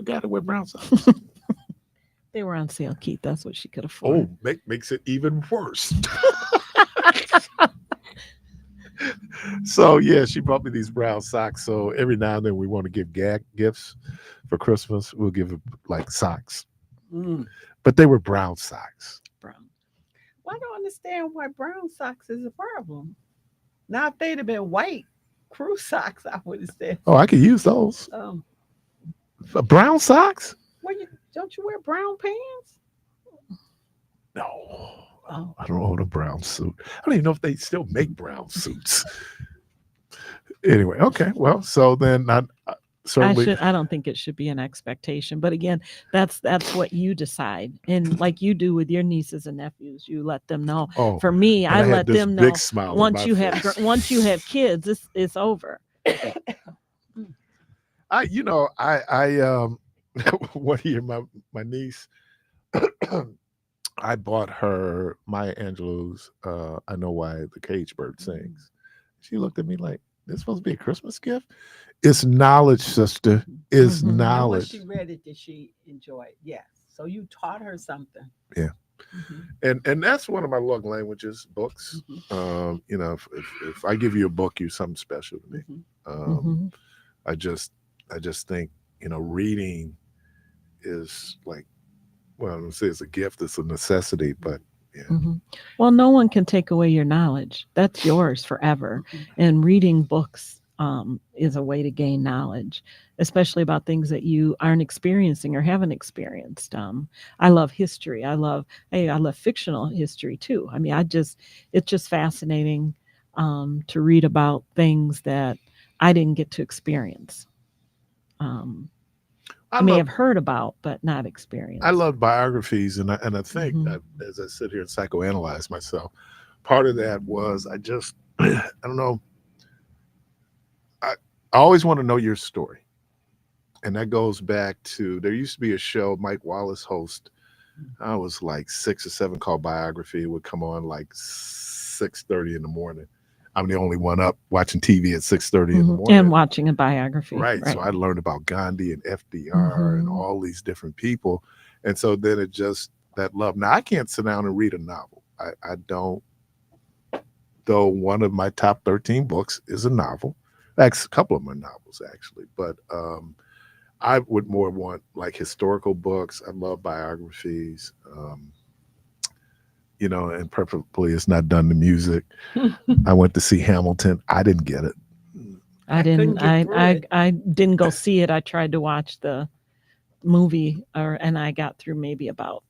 got to wear brown socks. They were on sale, Keith. That's what she could Oh, afford. makes it even worse. So yeah, she brought me these brown socks. So every now and then we want to give gag gifts for Christmas. We'll give it like socks, Mm. but they were brown socks. Brown. Well, I don't understand why brown socks is a problem. Now, if they'd have been white crew socks, I would have said Oh, I could something. use those. Um, Brown socks? well, you don't you wear brown pants? No, Oh, I don't own a brown suit. I don't even know if they still make brown suits. Anyway, okay. Well, so then I certainly. I don't think it should be an expectation. But again, that's what you decide. And like you do with your nieces and nephews, you let them know. Oh, For me, and I I had let this them big know smile on my face. once you have kids, it's over. I one year my niece I bought her Maya Angelou's I Know Why the Cage Bird Sings. She looked at me like, this supposed to be a Christmas gift? It's knowledge, sister. It's Mhm. and when knowledge. she read it, did she enjoy it? Yes. So you taught her something. Yeah. Hmm. And that's one of my love languages, books. Hmm. If I give you a book, you're something special to me. Hmm. Um, Mhm. I just I just think, reading is like, well, I don't say it's a gift, it's a necessity, but yeah. Mhm. Well, no one can take away your knowledge. That's yours forever. Hmm. And reading books is a way to gain knowledge, especially about things that you aren't experiencing or haven't experienced. I love history. I love fictional history too. I mean, it's just fascinating to read about things that I didn't get to experience. Um, I I may love have heard about, but not I experienced. love biographies, and I think Hmm. as I sit here and psychoanalyze myself, part of that was I just I don't know. I, I always want to know your story, and that goes back to there used to be a show Mike Wallace host. I was like 6 or 7 called Biography. It would come on like 6:30 in the morning. I'm the only one up watching TV at 6:30 in the And morning. watching a biography, Right. So right? I learned about Gandhi and FDR and Hmm. all these different people. And so then it just that love. Now I can't sit down and read a novel. I don't, though one of my top 13 books is a novel. Actually, a couple of them are novels actually. But I would more want like historical books. I love biographies. And preferably it's not done to music. I went to see Hamilton. I didn't get it. I I couldn't didn't. get through it. I didn't go see it. I tried to watch the movie, and I got through maybe about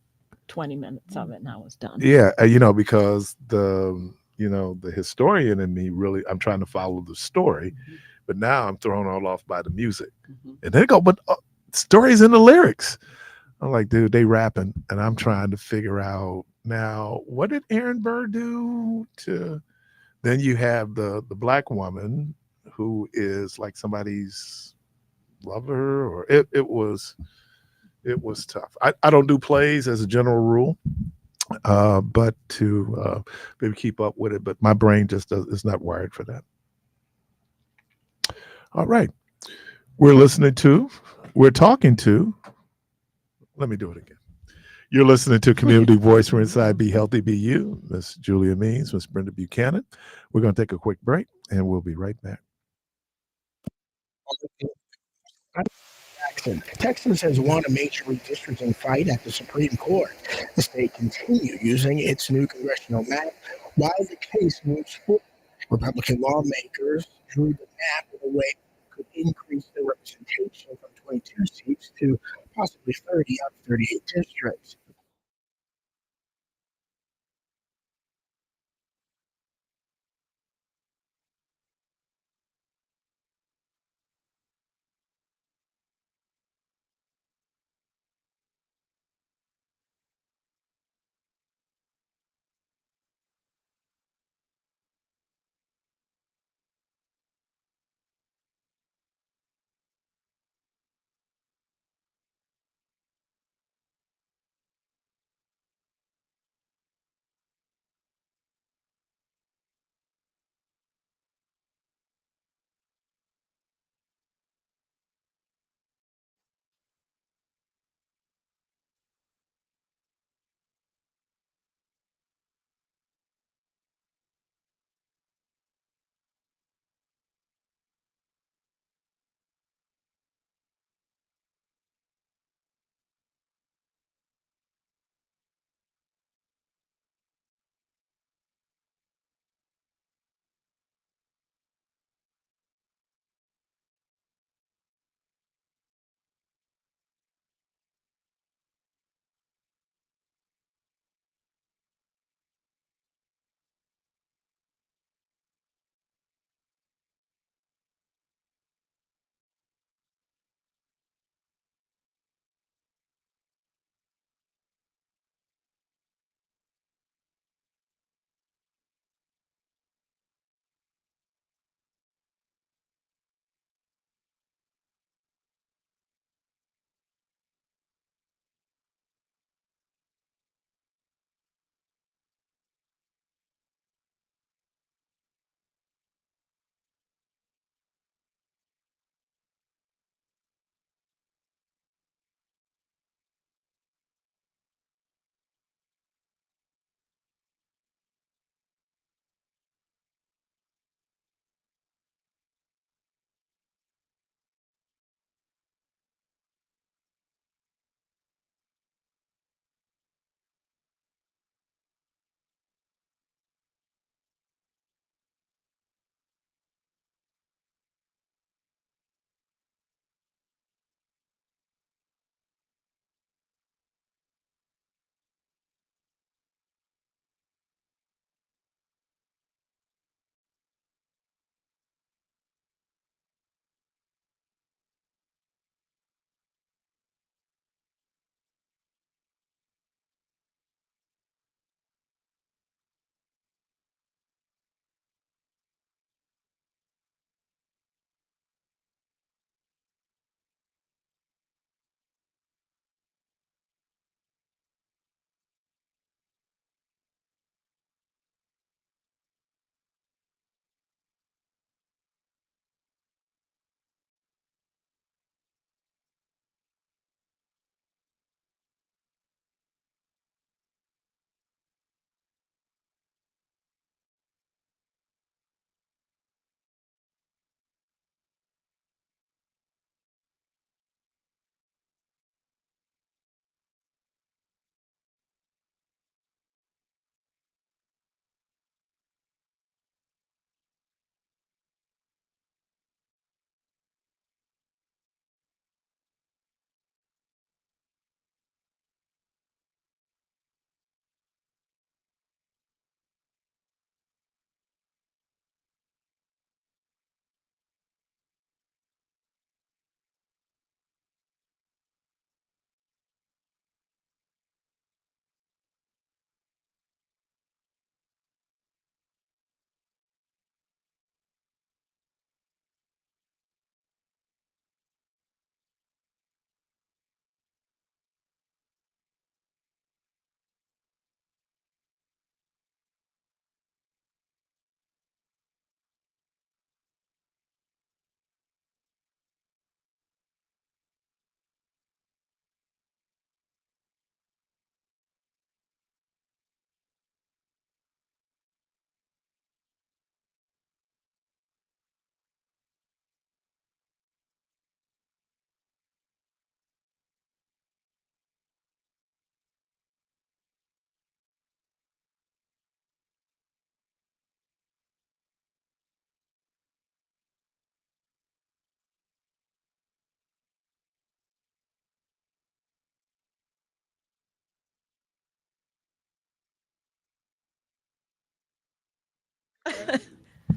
20 minutes of it, and I was done. Yeah, because the historian in me really, I'm trying to follow the story, Mhm. but now I'm thrown all off by the music. Mhm. And they go, but stories in the lyrics. I'm like, dude, they rapping, and I'm trying to figure out now what did Aaron Burr do to. Then you have the black woman who is like somebody's lover, or it was tough. I don't do plays as a general rule, but to maybe keep up with it. But my brain just is not wired for that. All right, we're listening to, we're talking to. Let me do it again. You're listening to Community Voice. We're inside Be Healthy, Be You. Miss Julia Means, Miss Brenda Buchanan. We're going to take a quick break, and we'll be right back. Jackson. Texas has won a major redistricting fight at the Supreme Court. The state continued using its new congressional map while the case moves forward. Republican lawmakers drew the map in a way that could increase their representation from 22 seats to possibly 30 out of 38 districts.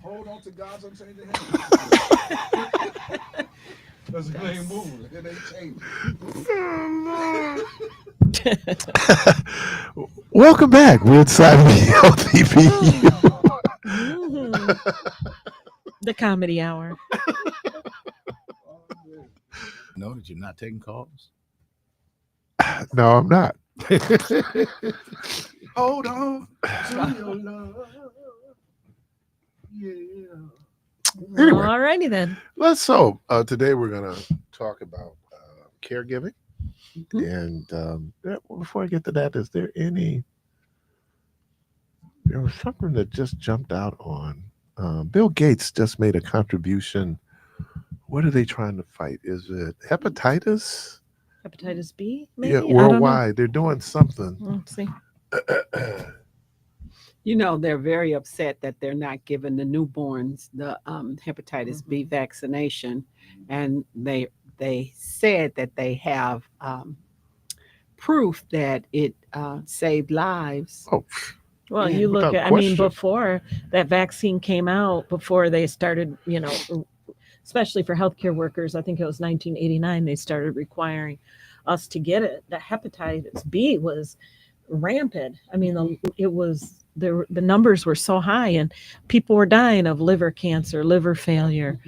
Hold on to God's unchanging hand. Because it ain't moving. It ain't changing. Welcome back. We're inside of the Healthy Mhm. The comedy hour. Know that you're not taking calls. No, I'm not. Hold on to your love. Yeah. Anyway, All righty then. today we're gonna talk about caregiving. And before I get to that, is there any? There was something that just jumped out on. Bill Gates just made a contribution. What are they trying to fight? Is it hepatitis? Hepatitis B, maybe? Yeah, I don't know. worldwide. They're doing something. Let's see. You know, they're very upset that they're not giving the newborns the hepatitis B vaccination, and they said that they have proof that it saved lives. Oh, Well, Yeah, you look without at, I mean, question. before that vaccine came out, before they started, especially for healthcare workers, I think it was 1989, they started requiring us to get it. The hepatitis B was rampant. I mean, the numbers were so high, and people were dying of liver cancer, liver failure.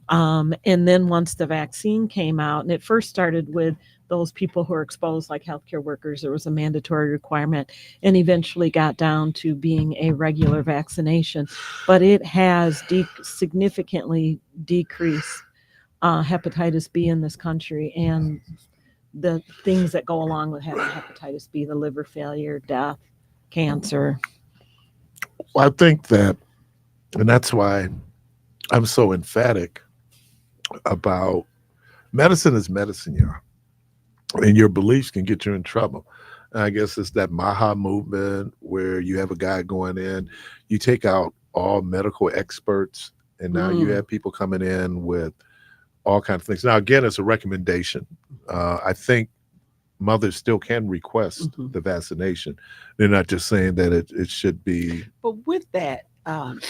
And then once the vaccine came out, and it first started with those people who are exposed, like healthcare workers, there was a mandatory requirement, and eventually got down to being a regular vaccination. But it has significantly decreased hepatitis B in this country, and the things that go along with having hepatitis B, the liver failure, death, cancer. Well, I think that, and that's why I'm so emphatic about medicine is medicine, y'all. And your beliefs can get you in trouble. And I guess it's that Maha movement where you have a guy going in, you take out all medical experts, and now you have people coming in with all kinds of things. Now, again, it's a recommendation. I think mothers still can request the vaccination. They're not just saying that it should be. But with that,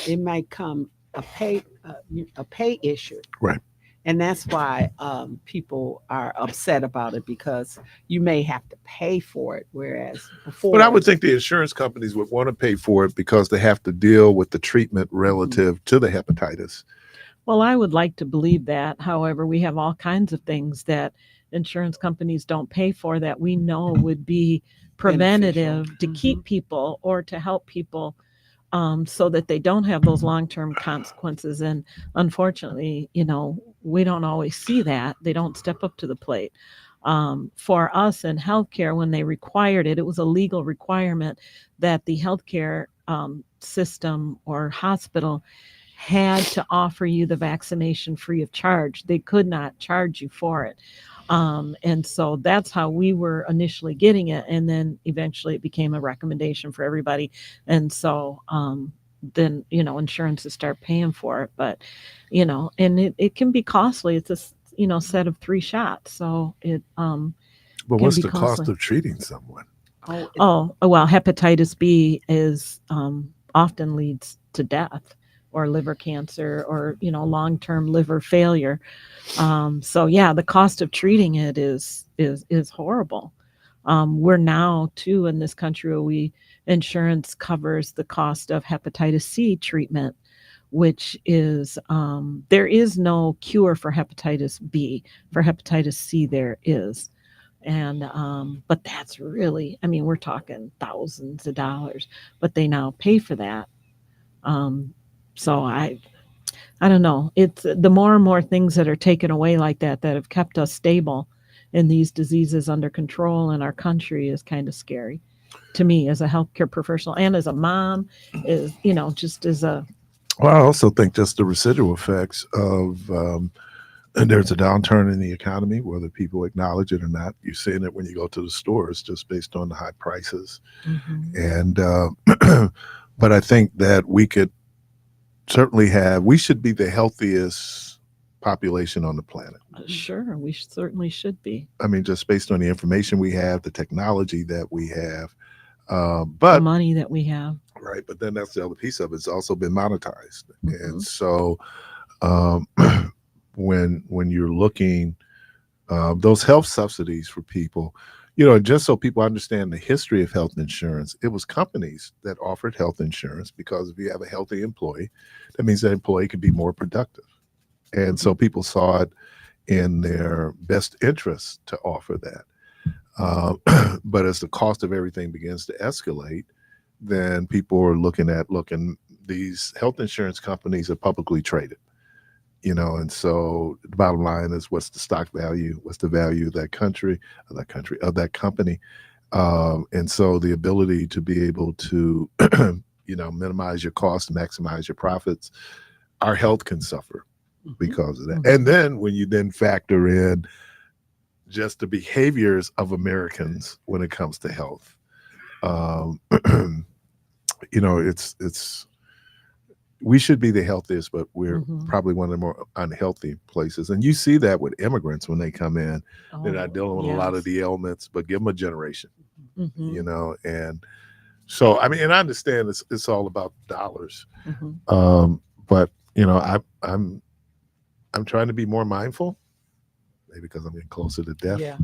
it might come a pay issue, Right. and that's why people are upset about it, because you may have to pay for it, whereas before. But I would think the insurance companies would want to pay for it because they have to deal with the treatment relative to the hepatitis. Well, I would like to believe that. However, we have all kinds of things that insurance companies don't pay for that we know would be preventative to keep people or to help people, so that they don't have those long-term consequences. And unfortunately, we don't always see that. They don't step up to the plate. For us in healthcare, when they required it, it was a legal requirement that the healthcare system or hospital had to offer you the vaccination free of charge. They could not charge you for it. And so that's how we were initially getting it. And then eventually it became a recommendation for everybody. And so then, insurances start paying for it. But, and it can be costly. It's a, set of 3 shots. So it But can what's be the cost costly. of treating someone? Well, hepatitis B is often leads to death or liver cancer or, long-term liver failure. So yeah, the cost of treating it is horrible. We're now too in this country where insurance covers the cost of hepatitis C treatment, which is there is no cure for hepatitis B. For hepatitis C, there is. And but that's really, I mean, we're talking thousands of dollars, but they now pay for that. So I don't know. It's the more and more things that are taken away like that have kept us stable and these diseases under control in our country is kind of scary to me as a healthcare professional and as a mom, is just as a. Well, I also think just the residual effects of, and there's a downturn in the economy, whether people acknowledge it or not. You're seeing it when you go to the stores, just based on the high prices. And, but I think that we could certainly we should be the healthiest population on the planet. Sure, we certainly should be. I mean, just based on the information we have, the technology that we have. The But money that we have. right? But then that's the other piece of it. It's also been monetized, and Mhm. so um, when you're looking those health subsidies for people, just so people understand the history of health insurance, it was companies that offered health insurance because if you have a healthy employee, that means that employee can be more productive. And so people saw it in their best interest to offer that. But as the cost of everything begins to escalate, then people are looking, these health insurance companies are publicly traded, and so the bottom line is what's the stock value, what's the value of that company. And so the ability to be able to, minimize your costs, maximize your profits, our health can suffer because of that. Mhm. And then when you then factor in just the behaviors of Americans when it comes to health, um, it's we should be the healthiest, but we're Mhm. probably one of the more unhealthy places. And you see that with immigrants when they come in, they're not Oh, dealing with a lot of yes. the ailments, but give them a generation, Mhm. and so I mean, and I understand it's all about dollars, Mhm. but I'm trying to be more mindful, maybe because I'm getting closer to death. Yeah.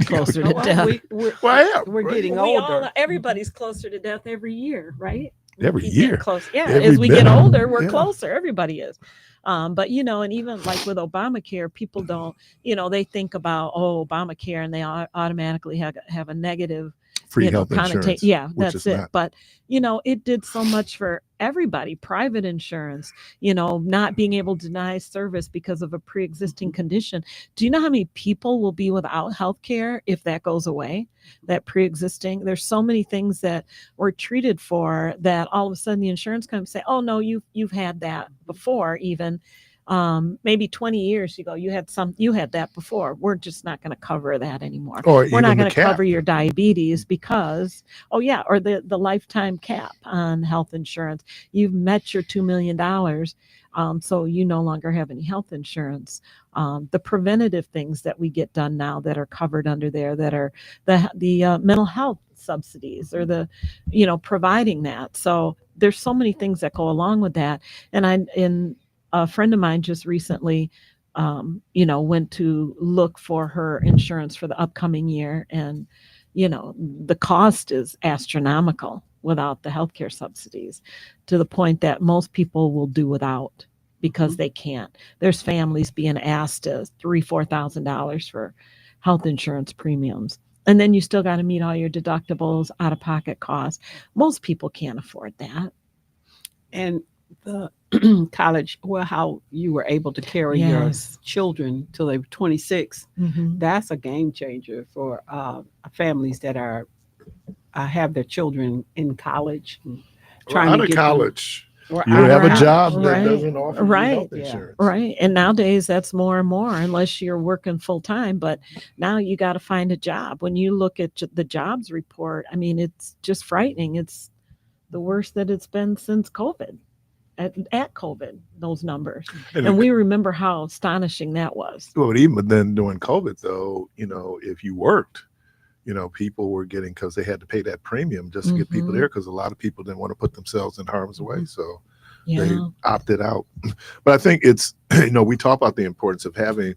Closer Oh, to well, death. Well, I am, we're right? getting We all, older. everybody's closer to death every year, right? We Every keep getting year, close. Yeah, every as we get minute. older, we're Yeah. closer. Everybody is. But and even like with Obamacare, people don't, they think about Obamacare, and they automatically have a negative, Free health connotate. insurance, Yeah, which that's is it. not. But it did so much for everybody. Private insurance, not being able to deny service because of a pre-existing condition. Do you know how many people will be without health care if that goes away? That pre-existing, there's so many things that were treated for that all of a sudden the insurance company say, oh no, you've had that before, even maybe 20 years ago you had that before. We're just not going to cover that anymore. Or We're not even the going to cap. cover your diabetes because or the lifetime cap on health insurance. You've met your $2 million, so you no longer have any health insurance. The preventative things that we get done now that are covered under there, that are the mental health subsidies, or the providing that. So there's so many things that go along with that. And a friend of mine just recently went to look for her insurance for the upcoming year, and the cost is astronomical without the healthcare subsidies, to the point that most people will do without because they can't. There's families being asked to $3,000-4,000 for health insurance premiums, and then you still got to meet all your deductibles, out of pocket costs. Most people can't afford that. And the college, well, how you were able to carry your Yes. children till they were 26, Hmm. that's a game changer for families that are have their children in college and Or trying to out of get them, college, or you out of have a college. job that Yeah. doesn't offer you Right. health Yeah. insurance. Right. And nowadays that's more and more, unless you're working full time. But now you got to find a job. When you look at the jobs report, I mean, it's just frightening. It's the worst that it's been since COVID. At COVID, those numbers. And And we remember how astonishing that was. well, even then during COVID, though, if you worked, people were getting, because they had to pay that premium just to get people Hmm. there, because a lot of people didn't want to put themselves in harm's way. So they Yeah. opted out. But I think it's, we talk about the importance of having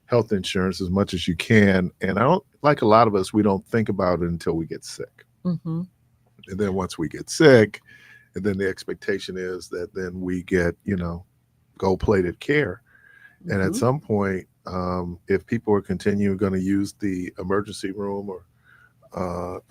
health insurance as much as you can. And I don't, like a lot of us, we don't think about it until we get sick. Hmm. And then once we get sick, and then the expectation is that then we get, gold plated care. And at Mhm. some point, if people are continuing going to use the emergency room or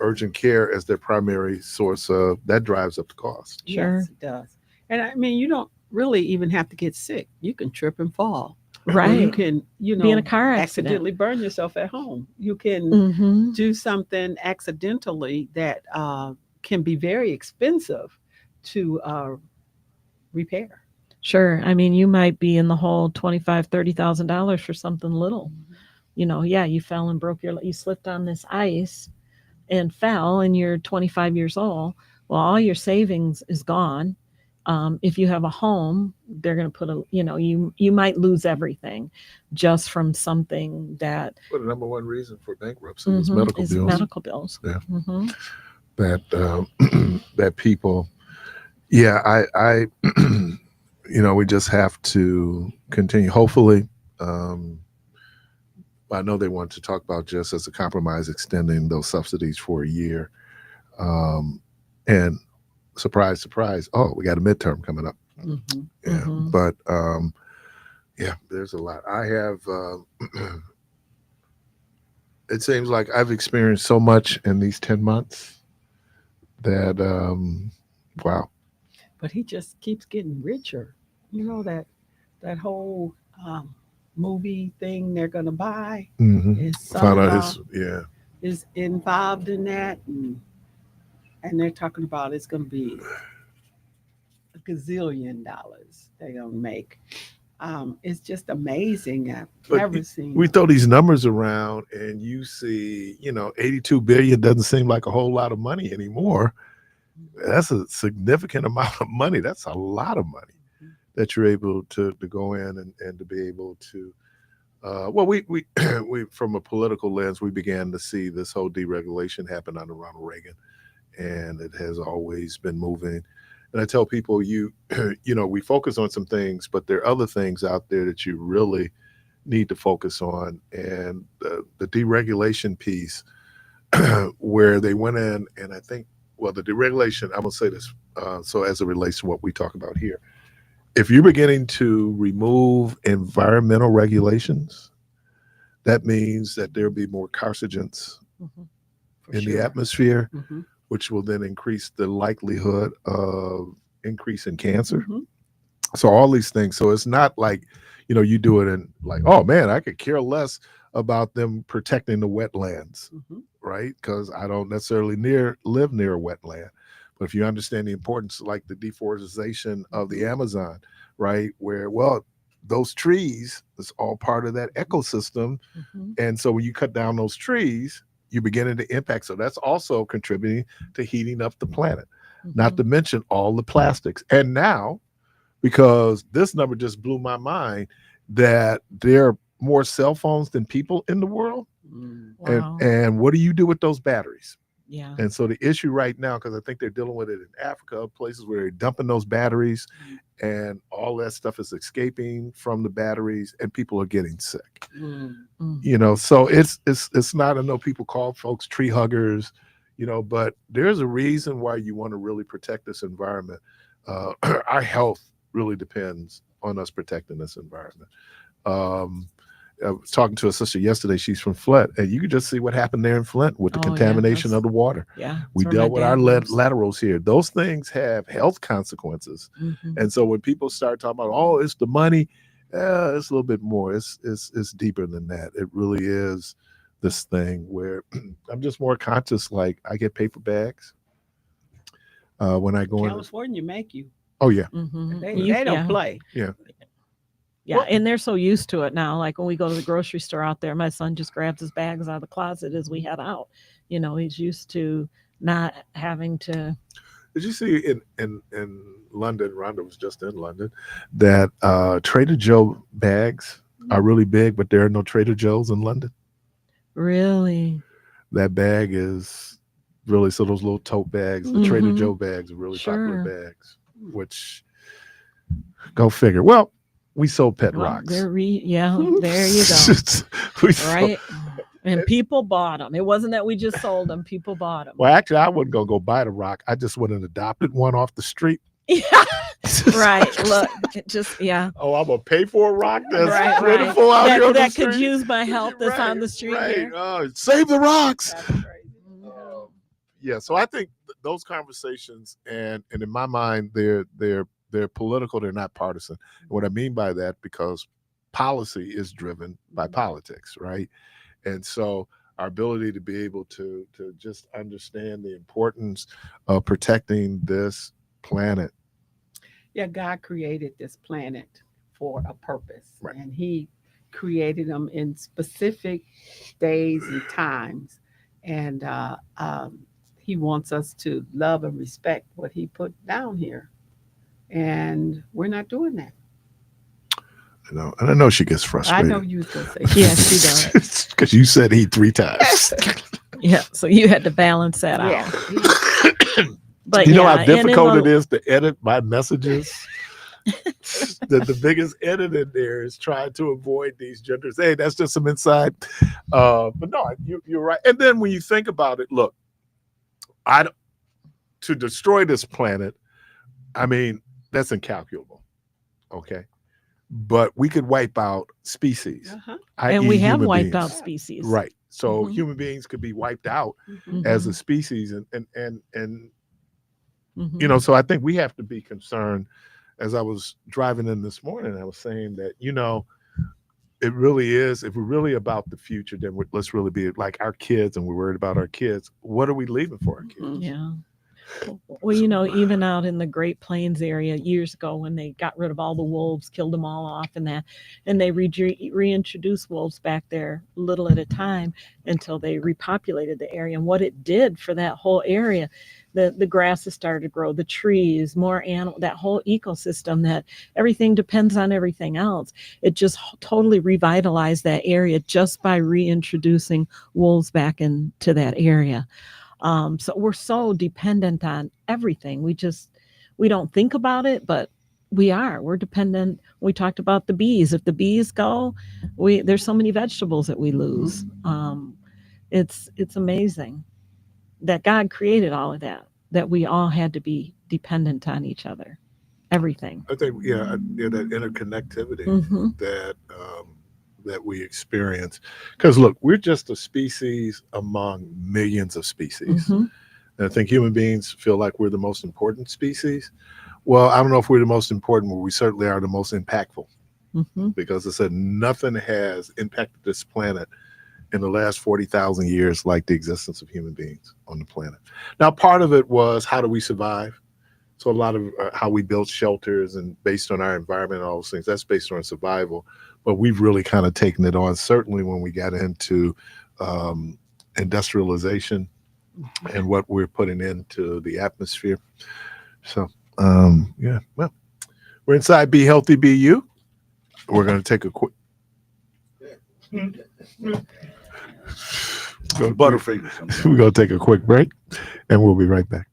urgent care as their primary source of, that drives up the cost. Sure. Yes, it does. And I mean, you don't really even have to get sick. You can trip and fall. Or you Right. can, Be in a car accident. accidentally burn yourself at home. You can Hmm. do something accidentally that can be very expensive to repair. Sure. I mean, you might be in the hole $25,000-30,000 for something little. Yeah, you fell and broke you slipped on this ice and fell, and you're 25 years old. Well, all your savings is gone. If you have a home, they're going to put you might lose everything just from something that Well, the number one reason for bankruptcy is medical is bills. medical bills. Yeah. Hmm. that that people. Yeah, I we just have to continue. Hopefully, um, I know they want to talk about just as a compromise extending those subsidies for a year. And surprise, surprise, oh, we got a midterm coming up. Mm-hmm. Yeah, Mhm. but yeah, there's a lot. I have. It seems like I've experienced so much in these 10 months that wow. But he just keeps getting richer. You know that whole movie thing they're gonna buy. His Found out son-in-law his yeah. is involved in that, and they're talking about it's gonna be a gazillion dollars they're gonna make. It's just amazing. I've But never seen. we throw these numbers around, and you see, 82 billion doesn't seem like a whole lot of money anymore. That's a significant amount of money. That's a lot of money that you're able to go in and to be able to. Well, we we from a political lens, we began to see this whole deregulation happen under Ronald Reagan, and it has always been moving. And I tell people, we focus on some things, but there are other things out there that you really need to focus on. And the deregulation piece, where they went in, and I think, well, the deregulation, I'm going to say this, so as it relates to what we talk about here, if you're beginning to remove environmental regulations, that means that there'll be more carcinogens Mhm. For in the sure. atmosphere, Mhm. which will then increase the likelihood of increase in cancer. Mhm. So all these things. So it's not like, you do it and like, oh man, I could care less about them protecting the wetlands, Mhm. right? Because I don't necessarily live near a wetland. But if you understand the importance, like the deforestation of the Amazon, right, where those trees is all part of that ecosystem, Mhm. and so when you cut down those trees, you're beginning to impact. So that's also contributing to heating up the planet. Not to Mhm. mention all the plastics. And now, because this number just blew my mind, that there are more cell phones than people in the world. Mm. And Wow. and what do you do with those batteries? Yeah. And so the issue right now, because I think they're dealing with it in Africa, places where they're dumping those batteries, and all that stuff is escaping from the batteries, and people are getting sick. Mm. So it's not. I know people call folks tree huggers, but there's a reason why you want to really protect this environment. Our health really depends on us protecting this environment. Um, I was talking to a sister yesterday. She's from Flint, and you could just see what happened there in Flint with the Oh, yeah. contamination of the water. Yeah. We That's where my dealt with our dad lives. laterals here. Those things have health consequences. Mhm. And so when people start talking about, oh, it's the money, it's a little bit more. It's deeper than that. It really is this thing where I'm just more conscious. Like I get paper bags when I go in. California make you. Oh yeah, Mhm. They don't Yeah. play. yeah. Yeah, Well, and they're so used to it now. Like when we go to the grocery store out there, my son just grabs his bags out of the closet as we head out. He's used to not having to. did you see in London? Rhonda was just in London. That Trader Joe bags are really big, but there are no Trader Joe's in London. Really? That bag is really, so those little tote bags, the Trader Mhm. Joe bags are really popular Sure. bags, which go figure. Well, we sold pet Well, rocks. yeah, there you go. We sold- Right? And people bought them. It wasn't that we just sold them, people bought them. well, actually, I wasn't gonna go buy the rock. I just went and adopted one off the street. Yeah. Right. Look, it just, yeah. Oh, I'm gonna pay for a rock that's Right, plentiful out here on that the could street. use my help that's on the street right. here. Save the rocks. That's crazy. Yeah, so I think those conversations, and in my mind, they're political. They're not partisan. And what I mean by that, because policy is driven by politics, right? And so our ability to be able to just understand the importance of protecting this planet. Yeah, God created this planet for a purpose, Right. and He created them in specific days and times, and He wants us to love and respect what He put down here, and we're not doing that. And I know she gets I frustrated. know you was gonna say Yes, she does. Because you said he 3 times. Yeah, so you had to balance that Yeah. out. But You know yeah, how and in difficult it the is to edit my messages? The biggest edit in there is trying to avoid these genders. Hey, that's just some insight. But no, you're right. And then when you think about it, look, I to destroy this planet, I mean, that's incalculable. Okay. But we could wipe out species, Uh-huh. and i.e., we have human wiped beings. out species. Right. So Mhm. human beings could be wiped out Mhm. as a Mhm. species. And Mhm. so I think we have to be concerned. As I was driving in this morning, I was saying that, it really is, if we're really about the future, then let's really be like our kids, and we're worried about our kids. What are we leaving for our kids? Mhm. Yeah. Well, even out in the Great Plains area years ago when they got rid of all the wolves, killed them all off, and they reintroduced wolves back there little at a time until they repopulated the area. And what it did for that whole area, the grasses started to grow, the trees, more animal, that whole ecosystem that everything depends on everything else. It just totally revitalized that area just by reintroducing wolves back into that area. So we're so dependent on everything. We don't think about it, but we're dependent. We talked about the bees. If the bees go, there's so many vegetables that we lose. It's amazing that God created all of that. That we all had to be dependent on each other. Everything. I think, yeah, that interconnectivity Mm-hmm. that we experience. Because look, we're just a species among millions of species. Mm-hmm. And I think human beings feel like we're the most important species. Well, I don't know if we're the most important, but we certainly are the most impactful. Mm-hmm. Because I said nothing has impacted this planet in the last 40,000 years like the existence of human beings on the planet. Now, part of it was, how do we survive? So a lot of how we built shelters and based on our environment and all those things, that's based on survival. But we've really kind of taken it on, certainly when we got into um, industrialization and what we're putting into the atmosphere. So, yeah, well, we're inside Be Healthy, Be You. We're going to take a quick. Butterfingers. We're going to take a quick break, and we'll be right back.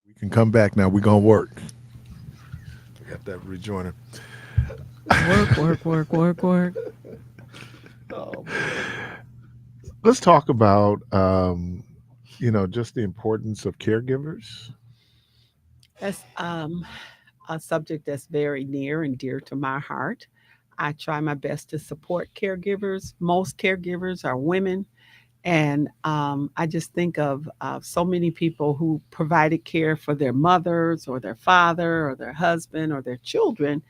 We can come back now. We're gonna work. We got that rejoiner. Work, work, work, work, work. Oh, let's talk about just the importance of caregivers. That's a subject that's very near and dear to my heart. I try my best to support caregivers. Most caregivers are women. And I just think of so many people who provided care for their mothers or their father or their husband or their children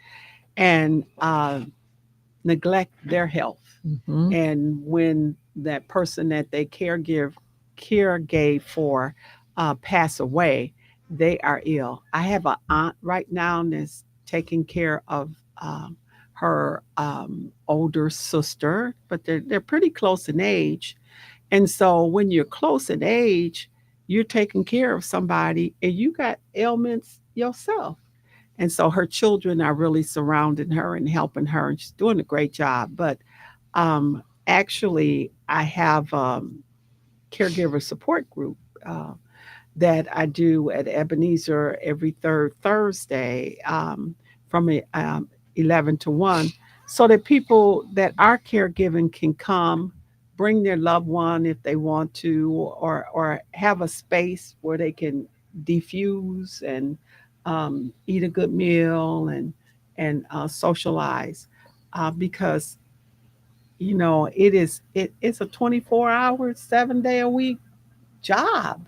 and neglect their health. Hmm. And when that person that they care gave for pass away, they are ill. I have an aunt right now that's taking care of her older sister, but they're pretty close in age. And so when you're close in age, you're taking care of somebody and you got ailments yourself. And so her children are really surrounding her and helping her, and she's doing a great job. But actually, I have caregiver support group that I do at Ebenezer every third Thursday from 11 to 1, so that people that are caregiving can come, bring their loved one if they want to, or have a space where they can diffuse and eat a good meal and socialize because it's a 24 hour 7 day a week job,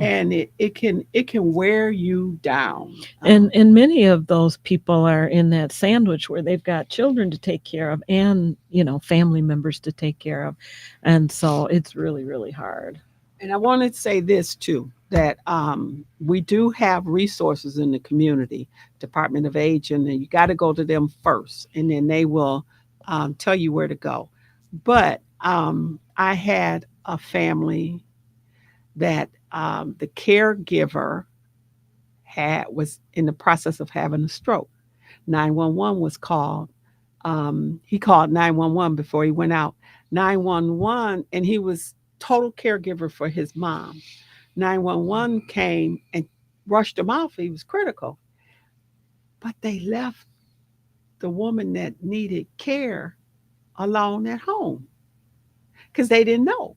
and it can wear you down. And many of those people are in that sandwich where they've got children to take care of and family members to take care of, and so it's really really hard. And I wanted to say this too, that we do have resources in the community, Department of Aging, and you got to go to them first, and then they will tell you where to go. But I had a family that the caregiver was in the process of having a stroke. 911 was called. He called 911 before he went out. 911, and he was total caregiver for his mom. 911 came and rushed him off. He was critical. But they left the woman that needed care alone at home because they didn't know.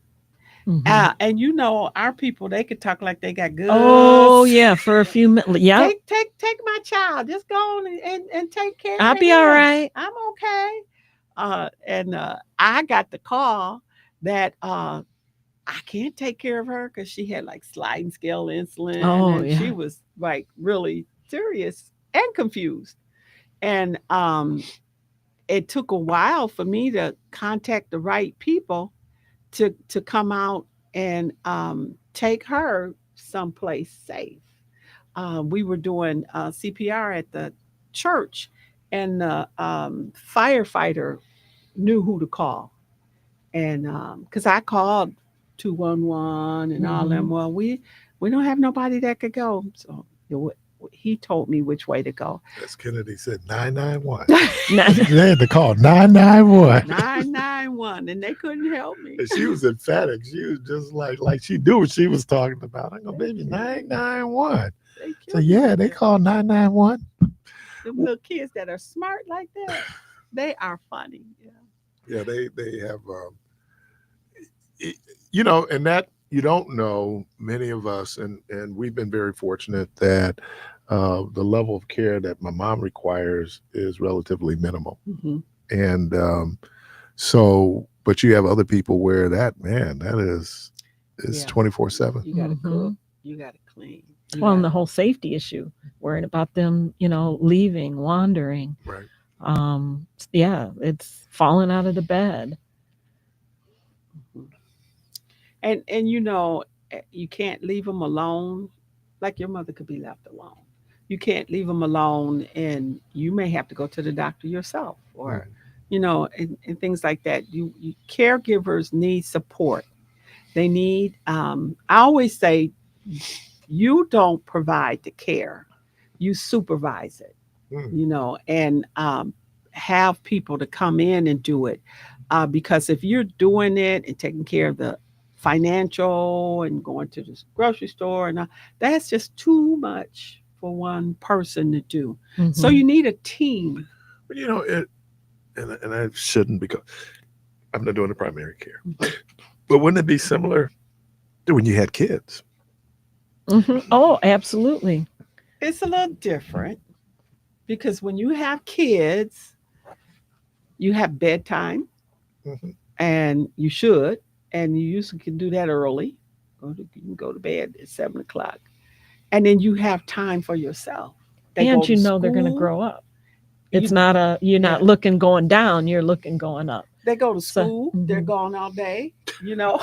Hmm. And our people, they could talk like they got good. Oh yeah, for a few minutes. Yeah, Take my child. Just go on and take care I'll of be all him. right. I'm okay. And I got the call that I can't take care of her because she had like sliding scale insulin Oh and she yeah. was like really serious and confused. And it took a while for me to contact the right people to come out and take her someplace safe. We were doing CPR at the church, and the firefighter knew who to call. And because I called 211 and all them, Hmm. well, we don't have nobody that could go. So he told me which way to go. As Kennedy said, 991. 991, They had to call 991. and they couldn't help me. And she was emphatic. She was just like she knew what she was talking about. I go, baby, 991. They So killed me yeah, with they that. called 991. Them little kids that are smart like that, they are funny. Yeah. Yeah, they have y- and that you don't know, many of us, and we've been very fortunate that the level of care that my mom requires is relatively minimal. Hmm. And so, but you have other people where that, man, that is Yeah. 24/7. You got to Hmm. cook. You got to clean. You Well, got and to. the whole safety issue, worrying about them, leaving, wandering. Right. Yeah, it's falling out of the bed. And you can't leave them alone. Like your mother could be left alone. You can't leave them alone, and you may have to go to the doctor yourself, or Mhm. and things like that. You caregivers need support. They need. I always say, you don't provide the care, you supervise it. Mm. And have people to come in and do it. Because if you're doing it and taking care of the financial and going to the grocery store, and that's just too much for one person to do. So Mhm. you need a team. But and I shouldn't because I'm not doing the primary care. But wouldn't it be similar to when you had kids? Mhm. Oh, absolutely. It's a little different because when you have kids, you have bedtime, Mhm. and you should, and you usually can do that early. You can go to bed at 7 o'clock, and then you have time for yourself. They go And to you know they're going to school. grow up. It's You not a you're yeah. not looking going down, you're looking going up. They go to So, school. They're mhm. gone all day. You know,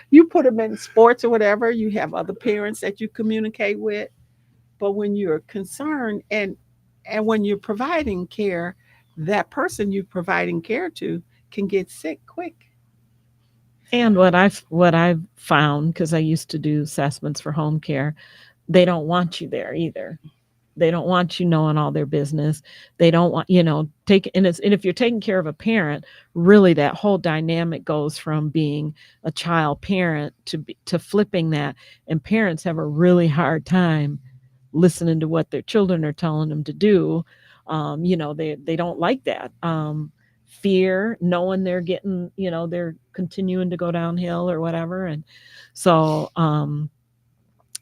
you put them in sports or whatever. You have other parents that you communicate with. But when you're concerned and when you're providing care, that person you're providing care to can get sick quick. And what I've found, because I used to do assessments for home care, they don't want you there either. They don't want you knowing all their business. They don't want, take and if you're taking care of a parent, really that whole dynamic goes from being a child parent to flipping that. And parents have a really hard time listening to what their children are telling them to do. They don't like that. Fear, knowing they're getting, they're continuing to go downhill or whatever. And so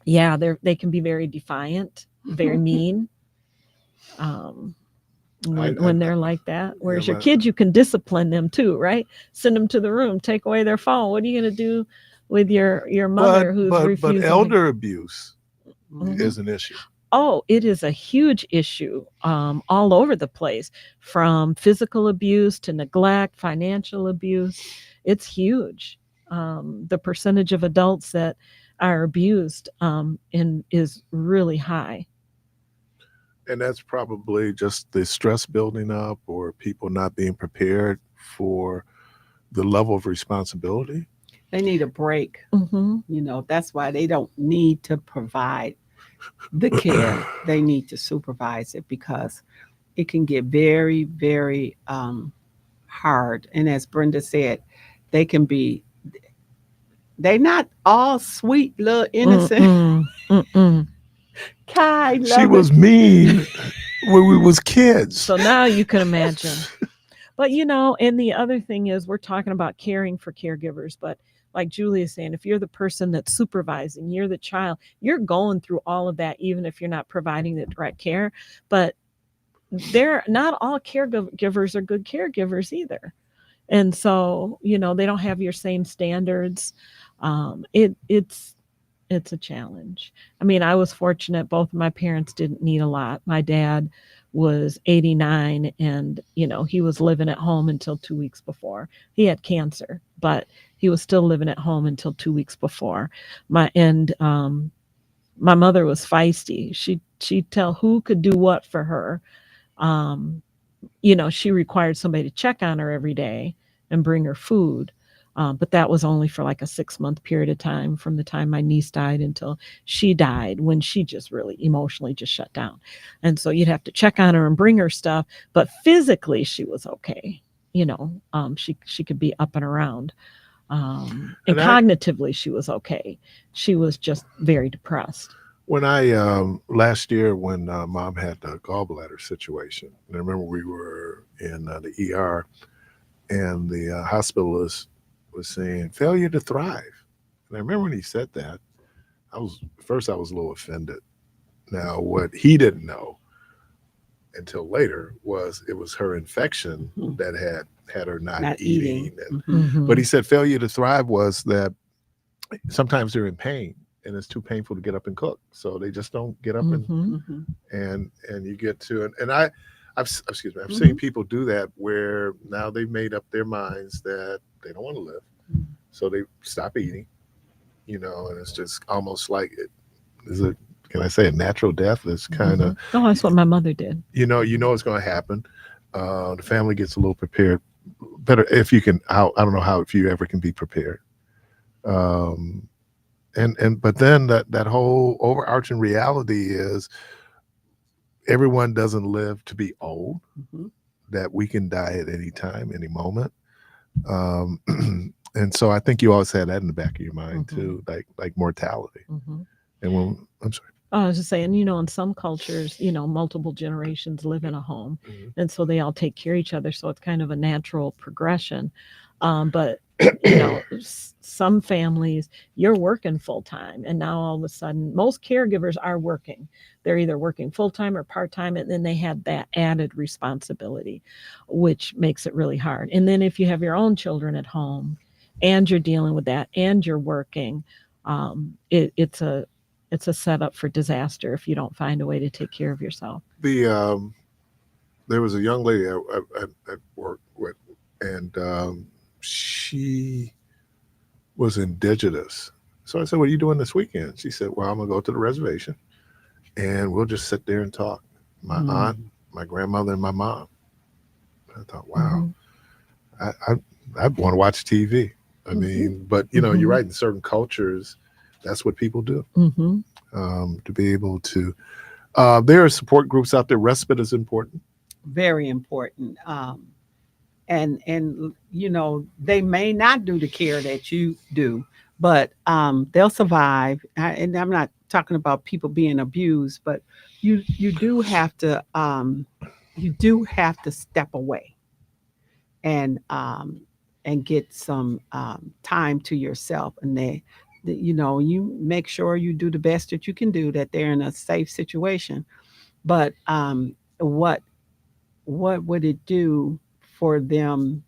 yeah, they can be very defiant, very mean, um, I, when they're like that. yeah, Whereas your my, kids, you can discipline them too, right? Send them to the room, take away their phone. What are you going to do with your mother who's but refusing to? elder abuse Mhm. is an issue. Oh, it is a huge issue, all over the place, from physical abuse to neglect, financial abuse. It's huge. The percentage of adults that are abused, is really high. And that's probably just the stress building up or people not being prepared for the level of responsibility. They need a break. Hmm. That's why they don't need to provide the care. They need to supervise it because it can get very, very hard. And as Brenda said, they can be, they're not all sweet, little, innocent, Mm-mm. Mm-mm. kind, She loving. was mean when we was kids. So now you can imagine. But and the other thing is we're talking about caring for caregivers, but like Julie is saying, if you're the person that's supervising, you're the child, you're going through all of that, even if you're not providing the direct care. But they're not all caregivers are good caregivers either. And so, they don't have your same standards. It's a challenge. I mean, I was fortunate. Both of my parents didn't need a lot. My dad was 89, and, he was living at home until 2 weeks before. He had cancer, but he was still living at home until 2 weeks before. My mother was feisty. She'd tell who could do what for her. Um, she required somebody to check on her every day and bring her food. But that was only for like a 6 month period of time, from the time my niece died until she died, when she just really emotionally just shut down. And so you'd have to check on her and bring her stuff, but physically she was okay. She could be up and around. And And I, cognitively she was okay. She was just very depressed. when I last year when mom had the gallbladder situation, and I remember we were in the ER, and the hospitalist was saying failure to thrive. And I remember when he said that, I was a little offended. Now, what he didn't know until later was it was her infection Mhm. that had her not Not eating. eating. And, Mhm. but Mhm. he said failure to thrive was that sometimes they're in pain and it's too painful to get up and cook, so they just don't get up Mhm. Mhm. and you get to and excuse me, I've seen Mhm. people do that where now they've made up their minds that they don't want to live, so they stop eating, and it's just almost like it is a can I say a natural death. It's kind of Mhm. Oh, that's what my mother did. you know it's going to happen. The family gets a little prepared better if you can. I don't know how if you ever can be prepared. Um, and but then that whole overarching reality is everyone doesn't live to be old. Mhm. That we can die at any time, any moment. And so I think you always had that in the back of your mind Mhm. too, like mortality. Mhm. And when I'm sorry. I was just saying, in some cultures, multiple generations live in a home, Mhm. and so they all take care of each other. So it's kind of a natural progression. But some families, you're working full time, and now all of a sudden, most caregivers are working. They're either working full time or part time, and then they have that added responsibility, which makes it really hard. And then if you have your own children at home, and you're dealing with that, and you're working, it's a setup for disaster if you don't find a way to take care of yourself. There was a young lady I worked with, and she was indigenous. So I said, "What are you doing this weekend?" She said, "Well, I'm gonna go to the reservation, and we'll just sit there and talk. My Mm. aunt, my grandmother, and my mom." I thought, wow, Mhm. I I, I want to watch TV. I Mhm. mean, but you're Mhm. right. In certain cultures, that's what people do. Mhm. To be able to, there are support groups out there. Respite is important. Very important. And they may not do the care that you do, but they'll survive. And I'm not talking about people being abused, but you do have to step away and get some time to yourself, and you make sure you do the best that you can do, that they're in a safe situation. But what would it do for them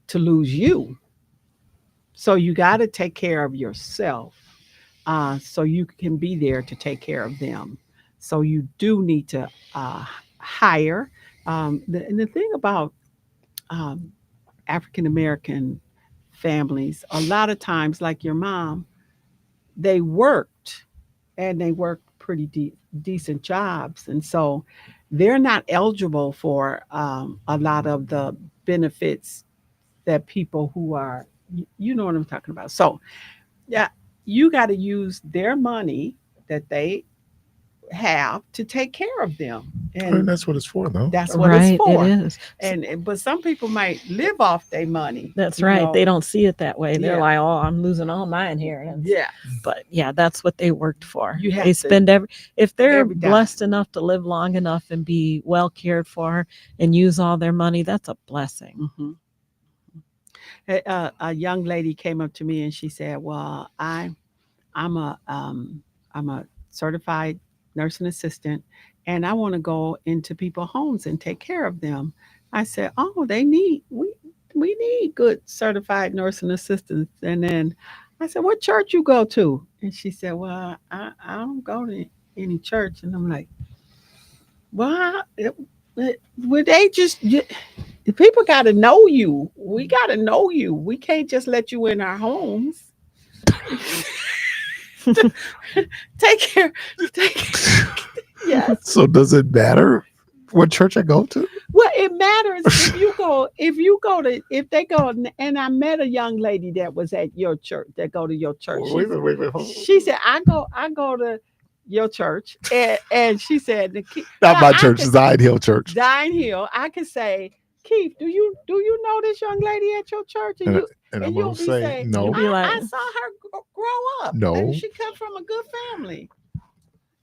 to lose you? So you got to take care of yourself, so you can be there to take care of them. So you do need to hire. And the thing about um, African American families, a lot of times, like your mom, they worked, and they worked pretty decent jobs. And so they're not eligible for a lot of the benefits that people who are, you know what I'm talking about. So, yeah, you got to use their money that they have to take care of them. I mean, And that's what it's for, though. that's what it's Right, it for. is. But some people might live off their money, That's you right. know. They don't see it that way. They're Yeah. like, "Oh, I'm losing all mine here." Yeah. But yeah, that's what they worked for. You They have to spend if they're every dime. blessed enough to live long enough and be well cared for and use all their money, that's a blessing. Hmm. A young lady came up to me and she said, "Well, I'm a certified nursing assistant, and I want to go into people's homes and take care of them." I said, "Oh, we need good certified nursing assistants." And then I said, "What church you go to?" And she said, "Well, I don't go to any church." And I'm like, "Well, would they just? The people got to know you. We got to know you. We can't just let you in our homes." Take care. Take Yes. So does it matter what church I go to? Well, it matters if they go, and I met a young lady that was at your church, that go to your church. Wait a minute, wait a minute. Hold on. She said, I go to your church, and she said, Not now my I church, could, Zion Hill Church. Dine Hill, I could say, Keith, do you know this young lady at your church? And And, I, you and I'm and going you'll to be say, saying, You'll no, be like, I saw her grow up, and no. she come from a good family.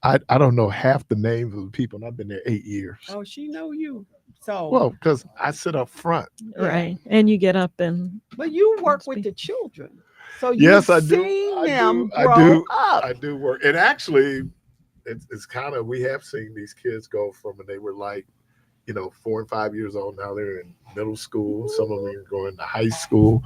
I don't know half the names of the people, and I've been there 8 years. Oh, she know you. So, Well, because I sit up front. yeah. right. And you get up and But you work with speak. the children, so you've Yes, I do. seen I them do. I grow do. up. I do work. And actually, it's kind of, we have seen these kids go from when they were like, 4 and 5 years old. Now they're in middle school. Some of them are going to high school.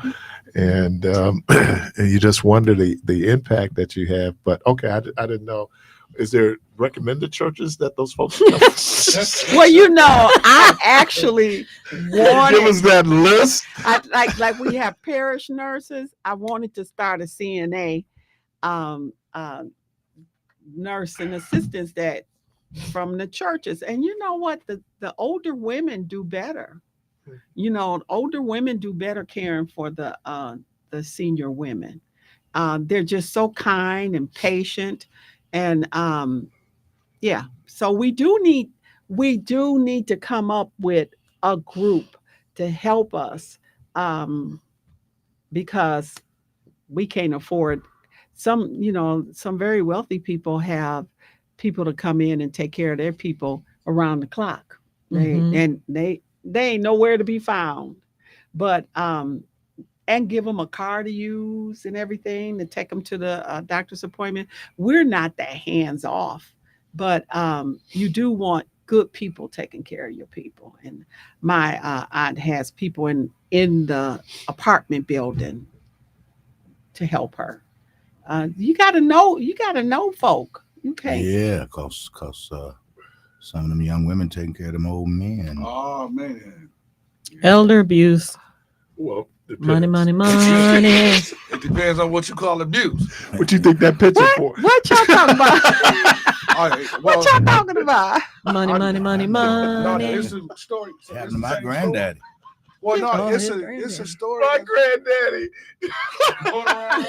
And and you just wonder the impact that you have. But okay, I didn't know. Is there recommended churches that those folks go? Well, I actually Give wanted. us that list. I like we have parish nurses. I wanted to start a CNA, um, uh, nursing assistants that from the churches. And you know what? The older women do better. Older women do better caring for the senior women. They're just so kind and patient, and yeah. So we do need to come up with a group to help us, um, because we can't afford some very wealthy people have people to come in and take care of their people around the clock. Mhm. They ain't nowhere to be found. But and give them a car to use and everything to take them to the doctor's appointment. We're not that hands off, but you do want good people taking care of your people. And my aunt has people in the apartment building to help her. You gotta know folk. You can't. Yeah, cause some of them young women taking care of them old men. Oh man, Elder abuse. Well, Money, depends. money, money. it depends on what you call abuse. What you think that picture for? What y'all talking about? All right, well, What y'all talking about? Money, money, money, no, money. it's a story. It happened to my granddaddy. Well, no, Oh, it's his a granddaddy. story. My that's granddaddy. going around.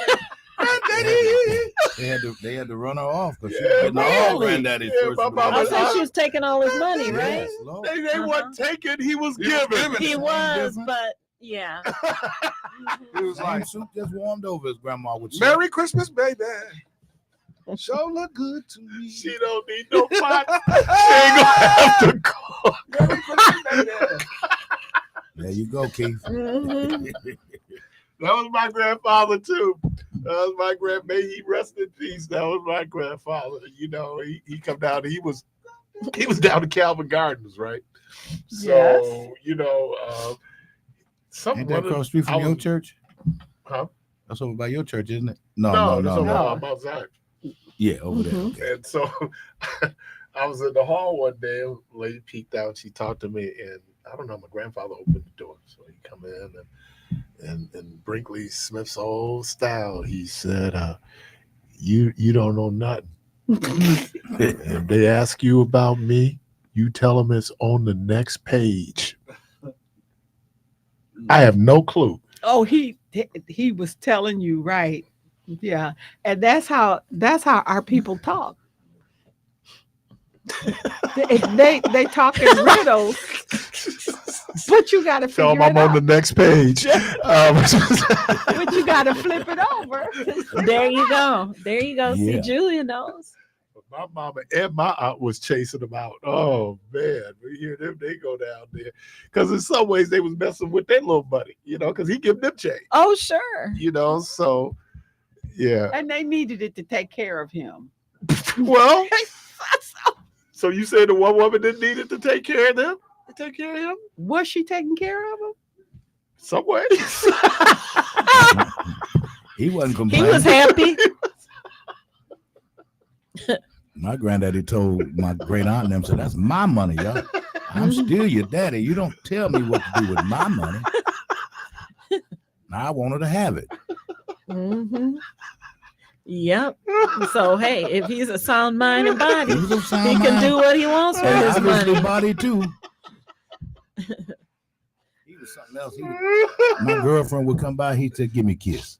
They had to run her off because she Yeah, was getting all really? granddaddy's Yeah, first. my and mama I last. said she was taking all his money, right? Yes, Lord. They weren't taking, he was He was giving. giving. He was, different. but yeah. It was Same like, soup just warmed over, his grandma would say. "Merry Christmas, baby. Sure look good to me." She don't need no pot. She ain't gonna have to cook. Merry Christmas, baby. There you go, Keith. Mhm. That was my grandfather too. That was my may he rest in peace. That was my grandfather. You know, he come down. He was down to Calvin Gardens, right? So Yes. you know, some Ain't that across the street I from your was- church? Huh? That's over by your church, isn't it? No, No. that's over no. on Mount Zion. Yeah, over there. Mhm. Okay. And so I was in the hall one day. A lady peeked out. She talked to me, and I don't know. My grandfather opened the door, so he come in and Brinkley Smith's old style. He said, "You don't know nothing. If they ask you about me, you tell them it's on the next page. I have no clue." Oh, he was telling you, right? Yeah, and that's how our people talk. They talk in riddles, but you got to Tell figure them it I'm on the out. next page. But you got to flip it over. There you go. There you go. Yeah. See, Julia knows. My mama and my aunt was chasing them out. Oh man, we hear them, they go down there. Because in some ways they was messing with their little buddy, you know, because he give them change, Oh, sure. you know. So yeah. And they needed it to take care of him. Well, so you said the one woman that needed to take care of them, to take care of him? Was she taking care of him? Some ways. He wasn't He complaining. was happy. My granddaddy told my great aunt and them, said, "That's my money, y'all. I'm still your daddy. You don't tell me what to do with my money. I wanted to have it." Hmm. Yep. So hey, if he's a sound mind and body, He was a sound he can mind. do what he wants with And his obviously money. body too. He was something else. My girlfriend would come by. He said, "Give me a kiss."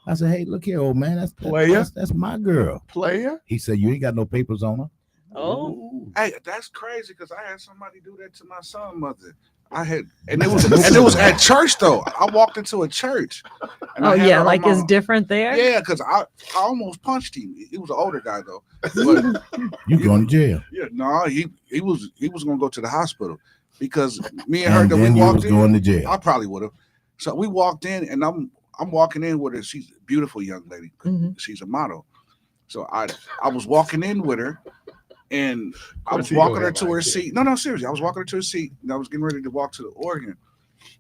I said, "Hey, look here, old man. Player. That's my girl." Player. He said, "You ain't got no papers on her." Oh, Ooh. Hey, that's crazy because I had somebody do that to my son's mother. And it was at church though. I walked into a church. And I oh had yeah, her on like my- it's different there. Yeah, because I almost punched him. He was an older guy though. But You going to jail. yeah, no, he was gonna go to the hospital because me and her And that we then you was walked in. going to jail. I probably would have. So we walked in, and I'm walking in with her. She's a beautiful young lady. Mhm. She's a model. So I was walking in with her, and I was He gonna walking her have to her ideas. seat. No, seriously, I was walking her to her seat, and I was getting ready to walk to the organ.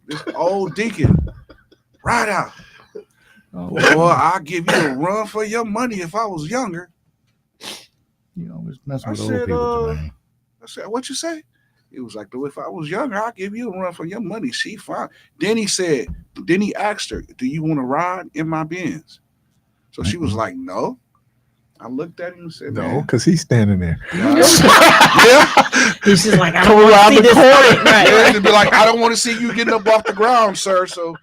This old deacon, right out. Oh, Well, I'll give you a run for your money if I was younger. you always mess I with old said, people, Jermaine. I said, what you say? He was like, if I was younger, I'll give you a run for your money. She fine. Then he asked her, do you want to ride in my Benz? So she was like, no. I looked at him and said, No, man, because he's standing there. yeah. He's just like, I Come don't want around to see the this corner. fight. Right, Yeah, right. to be like, I don't want to see you getting up off the ground, sir. So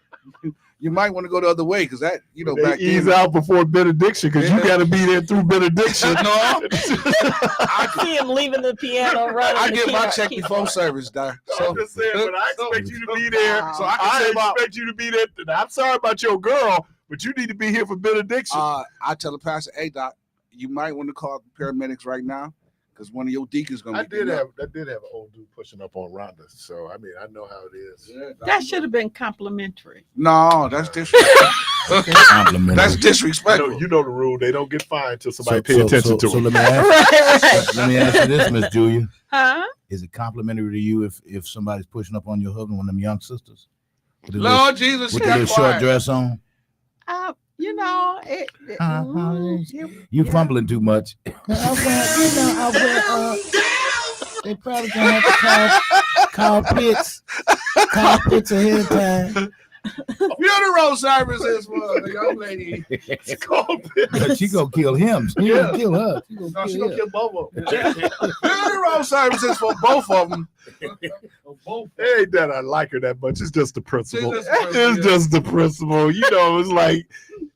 You might want to go the other way because that, you know, They back ease then. out before benediction because you Yeah. got to be there through benediction. No, I see him leaving the piano running. I the get my keyboard- check before service, Dar. I'm just saying, but I expect you to be there. So I can I say about. expect you to be there. I'm sorry about your girl, but you need to be here for benediction. I tell the pastor, hey Doc, you might want to call the paramedics right now because one of your deacons gonna I be. did have an old dude pushing up on Rhonda, so I mean I know how it is. Yeah, Doc. That should have been complimentary. No, that's disrespectful. Complimentary. That's disrespectful. You know the rule. They don't get fined until somebody pay So attention to let them. me ask, Right. let me ask you this, Miss Julia. Huh? Is it complimentary to you if somebody's pushing up on your husband, one of them young sisters? With the Lord Jesus, with she the got little short quiet. dress on? You know, You fumbling too much. They probably gonna have to call Pitts ahead of time. Funeral services for the young lady. But she gonna kill him. She Yeah. gonna kill her. No, she gonna kill both of them. Funeral services for both of them. It ain't that I like her that much. It's just the principle. It's just the principle, It's just the principle. You know, it's like,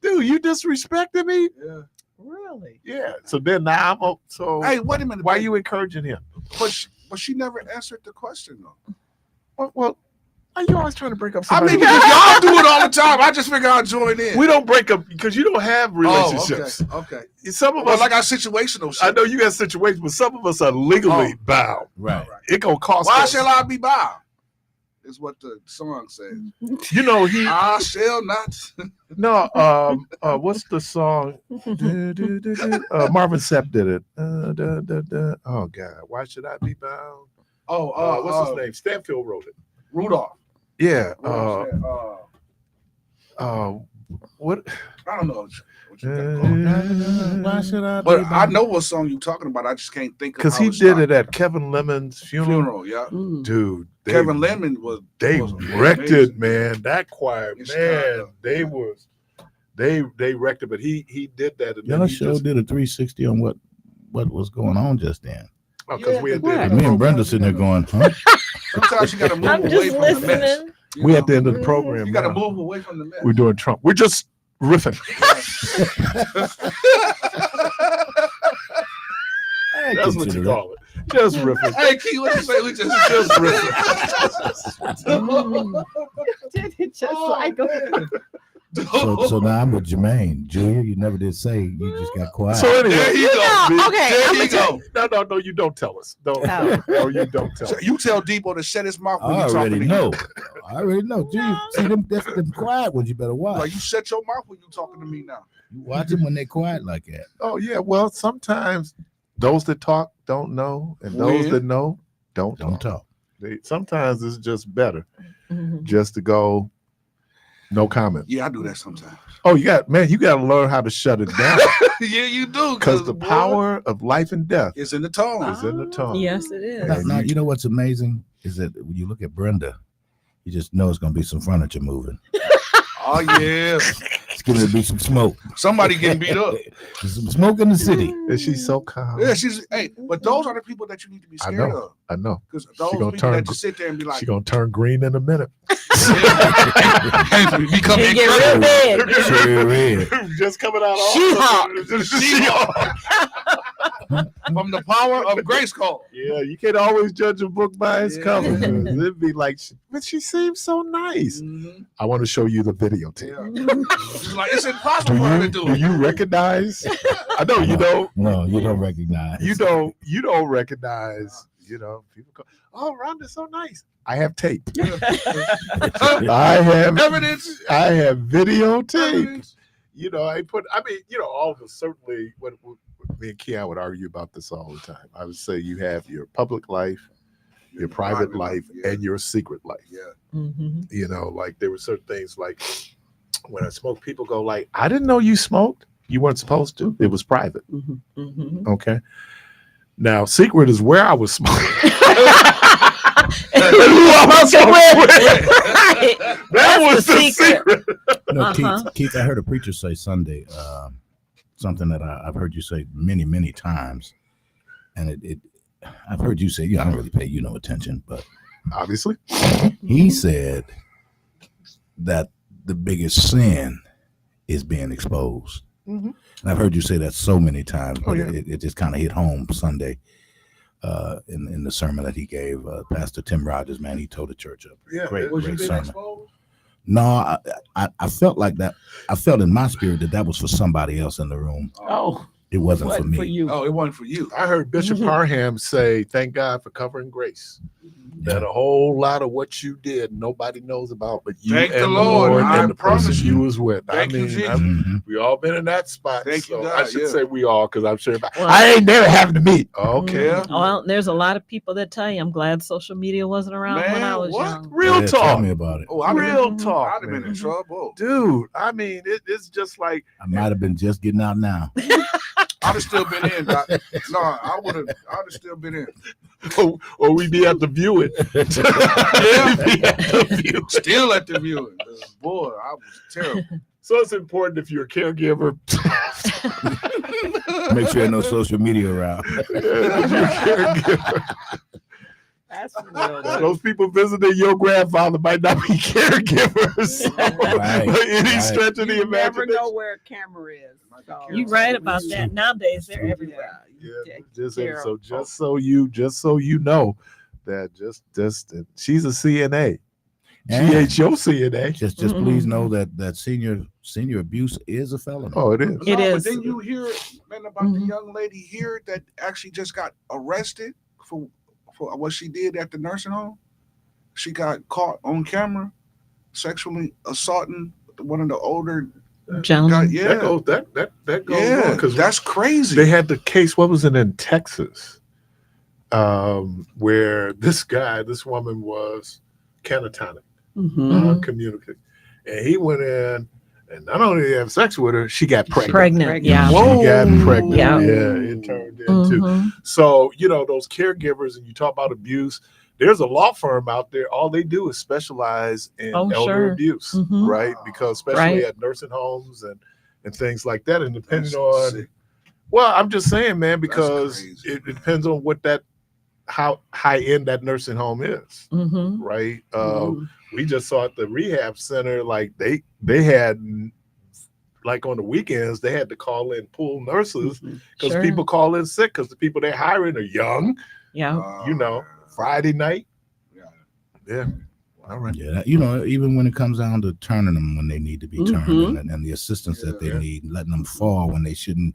dude, you disrespecting me? Yeah. really. Yeah. So then now I'm up. So Hey, wait a minute. why are you encouraging him? But she never answered the question though. Well, are you always trying to break up I somebody? mean, because y'all do it all the time. I just figure I'll join in. we don't break up because you don't have relationships. Oh, okay. Some of Well, us, like our situational shit. I know you got situations, but some of us are legally bound. Right. It gonna cost Why us. shall I be bound? Is what the song says. You know he I shall not. no. What's the song? Marvin Sapp did it. Oh God, why should I be bound? What's his name? Stanfield wrote it. Rudolph. Yeah. What? I don't know. What you got going on. Why should I? But I know what song you're talking about. I just can't think of Because how he it did started. it at Kevin Lemon's funeral. Yeah. Mm. Dude, Kevin Lemon was They was wrecked amazing. it, man. That choir, In man. Chicago. They wrecked it, but he did that. And Y'all then he show just, did a 360 on what was going on just then. because we had What? the Me and Brenda sitting there going, huh? Sometimes you got to move I'm away just from the mess. listening. You we know? at the end of the program. You got to now. move away from the mess. We're doing Trump. We're just riffing. I That's what consider you that. call it. Just riffing. Hey, Key, what you say? We just Just riffing. Did it just Oh, like man. So now I'm with Jermaine. Julia, you never did say. You just got quiet. So anyway, There you go. No, okay, There I'm you gonna go. no, you don't tell us. Don't. No. No, you don't tell So us. you tell Depot to shut his mouth when I you're talking already to know. him. I already know. Julia, see them, that's them quiet ones. You better watch. Like you shut your mouth when you're talking to me now. You watch them when they quiet like that. Oh yeah. Well, sometimes those that talk don't know, and those When? that know don't Don't talk. talk. Sometimes it's just better Mhm. just to go. No comment. Yeah, I do that sometimes. Oh, you got to learn how to shut it down Yeah, you do. because the boy, power of life and death is in the tone. is in the tongue. Yes, it is. Now, you know what's amazing is that when you look at Brenda, you just know it's gonna be some furniture moving. Oh yeah, It's gonna be some smoke. somebody getting beat up. There's some smoke in the city. And she's so calm. Yeah, but those are the people that you need to be I scared know. of. I know. Because those gonna people turn that gr- just sit there and be like, She's gonna turn green in a minute. become You get real big. Cherry red. Just coming out all She-Hulk. She-Hulk. from the power of grace call. Yeah, you can't always judge a book by its Yeah. cover. It'd be like, but she seems so nice. Mhm. I want to show you the videotape. Yeah. It's like it's Do impossible for her to you, do do it. you recognize? I know you don't. No, you don't recognize. You don't recognize. You know, people go, "Oh, Rhonda's so nice." I have tape. I have Evidence. videotape. Evidence. You know, all of us certainly. What me and Keon would argue about this all the time. I would say you have your public life, your private life, yeah. and your secret life. Yeah. Mhm. You know, like there were certain things like when I smoke, people go like, "I didn't know you smoked. You weren't supposed to. It was private." Mhm. Mhm. Okay. Now, secret is where I was smoking. That was the secret. No, Uh-huh. Keith, I heard a preacher say Sunday something that I've heard you say many, many times, and I've heard you say, I don't really pay you no attention, but Obviously. he said that the biggest sin is being exposed. Mhm. And I've heard you say that so many times, Oh, but yeah. it just kind of hit home Sunday in the sermon that he gave. Pastor Tim Rogers, man, he tore the church up. Yeah. Great, Was you great being sermon. exposed? No, I felt like that. I felt in my spirit that was for somebody else in the room. Oh, It wasn't for wasn't me. for you. Oh, it wasn't for you. I heard Bishop Parham say, "Thank God for covering grace." That a whole lot of what you did, nobody knows about, but you Thank and the the Lord. Lord I and the promise person you. you was with. Thank you, Jesus. Mhm. We all been in that spot. Thank you, so God, I should yeah. say we all, because I'm sure Well, I ain't never having to meet. Okay. Yeah. Well, there's a lot of people that tell you I'm glad social media wasn't around when I Man, was what? young. Real Yeah, talk. Tell me about it. Oh, I'd have Real been, talk. I'd have been in man. trouble. Dude, I mean, it's just like, I might have been just getting out now. I'd have still been in, Doc. No, I'd have still been in. or we be at the viewing. Yeah. We be at the viewing. Still at the viewing. Boy, I was terrible. So it's important if you're a caregiver. Make sure no social media around. If you're a caregiver. That's real. Those people visiting your grandfather might not be caregivers. Right, By any right. stretch of the You never imagination. know where a camera is. So- You right about that. Nowadays they're everywhere. Yeah, Yeah, you just take care so of- just so you know that just she's a CNA. She And ain't your CNA. just please know that senior abuse is a felony. Oh, it is. It No, is. But then you hear, man, about the Mhm. young lady here that actually just got arrested for what she did at the nursing home. She got caught on camera sexually assaulting one of the older Gentlemen. guys. Yeah, That goes that goes on yeah, because that's crazy. they had the case. What was it in Texas? Where this woman was catatonic, Mhm. communicating, and he went in and not only did he have sex with her, she got pregnant. Pregnant. Yeah. She got pregnant. Yeah. Yeah, it turned into. Mhm. So, those caregivers, and you talk about abuse, there's a law firm out there. All they do is specialize in Oh, elder sure. abuse, Mhm. right? Because especially Right. at nursing homes and things like that. And depending That's on, sick. well, I'm just saying, man, because crazy. it depends on how high end that nursing home is, Mhm. right? Mhm. We just saw at the rehab center, like they had, like on the weekends, they had to call in pool nurses Mhm. because Sure. people call in sick because the people they're hiring are young, Yeah. Friday night. Yeah. Yeah. All right. Yeah, even when it comes down to turning them when they need to be turned, Mhm. and the assistance that they Yeah. need, letting them fall when they shouldn't,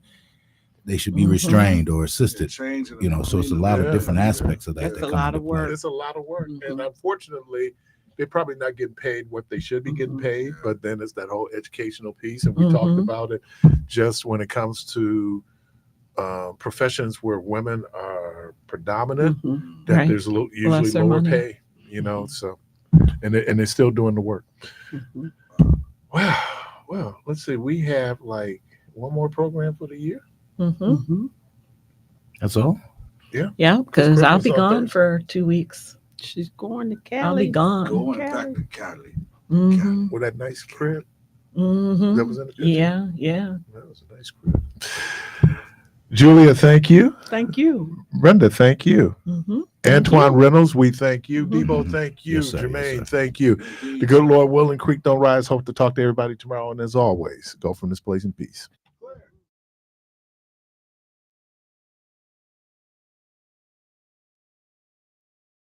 they should be Mhm. restrained or assisted. Changing So it's a lot Yeah. of different aspects of that. It's that a come lot into of play. work. It's a lot of work. And Mhm. unfortunately, they're probably not getting paid what they should be getting Mhm. paid. But then it's that whole educational piece. And we talked Mhm. about it just when it comes to professions where women are predominant, Mhm. that Right. there's usually Lesser lower money. pay, so, and they're still doing the work. Mhm. Well, let's see. We have like one more program for the year. Mhm. Mhm. That's all. Yeah, because I'll Christmas be on gone Thursday. for 2 weeks. She's going to Cali. I'll be gone. Going back Cali. to Cali. Mhm. With that nice crib. Mhm. That was in the picture? Yeah. Yeah. That was a nice crib. Julia, thank you. Thank you. Brenda, thank you. Mhm. Antoine Reynolds, we thank you. Mhm. Debo, thank you. Yes, sir. Yes, Jermaine, sir. thank you. The good Lord willing, Creek don't rise. Hope to talk to everybody tomorrow. And as always, go from this place in peace.